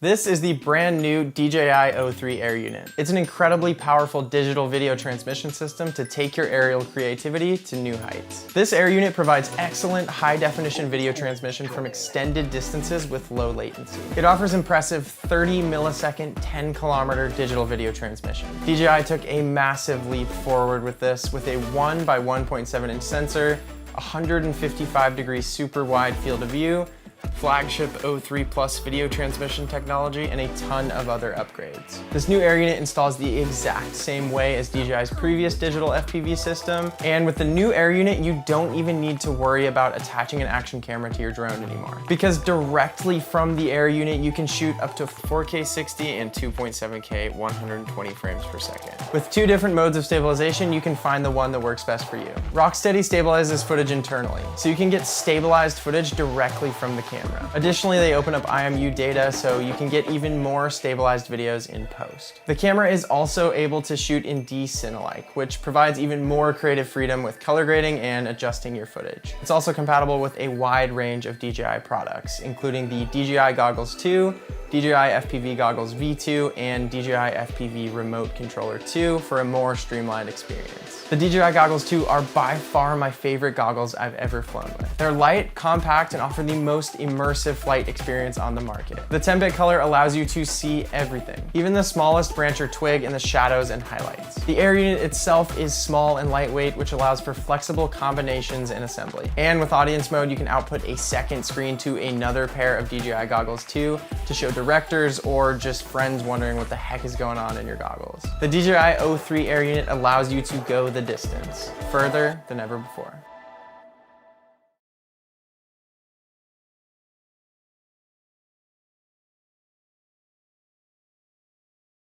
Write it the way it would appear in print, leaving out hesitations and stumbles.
This is the brand new DJI O3 Air Unit. It's an incredibly powerful digital video transmission system to take your aerial creativity to new heights. This Air Unit provides excellent high-definition video transmission from extended distances with low latency. It offers impressive 30 millisecond, 10-kilometer digital video transmission. DJI took a massive leap forward with this with a 1 by 1.7 inch sensor, 155-degree super wide field of view, flagship O3 Plus video transmission technology, and a ton of other upgrades. This new Air Unit installs the exact same way as DJI's previous digital FPV system, and with the new Air Unit, you don't even need to worry about attaching an action camera to your drone anymore. Because directly from the Air Unit, you can shoot up to 4K 60 and 2.7K 120 frames per second. With two different modes of stabilization, you can find the one that works best for you. Rocksteady stabilizes footage internally, so you can get stabilized footage directly from the camera. Additionally, they open up IMU data so you can get even more stabilized videos in post. The camera is also able to shoot in D-Cinelike, which provides even more creative freedom with color grading and adjusting your footage. It's also compatible with a wide range of DJI products, including the DJI Goggles 2, DJI FPV Goggles V2, and DJI FPV Remote Controller 2 for a more streamlined experience. The DJI Goggles 2 are by far my favorite goggles I've ever flown with. They're light, compact, and offer the most immersive flight experience on the market. The 10-bit color allows you to see everything, even the smallest branch or twig in the shadows and highlights. The Air Unit itself is small and lightweight, which allows for flexible combinations and assembly. And with audience mode, you can output a second screen to another pair of DJI Goggles 2 to show directors or just friends wondering what the heck is going on in your goggles. The DJI O3 Air Unit allows you to go the distance, further than ever before.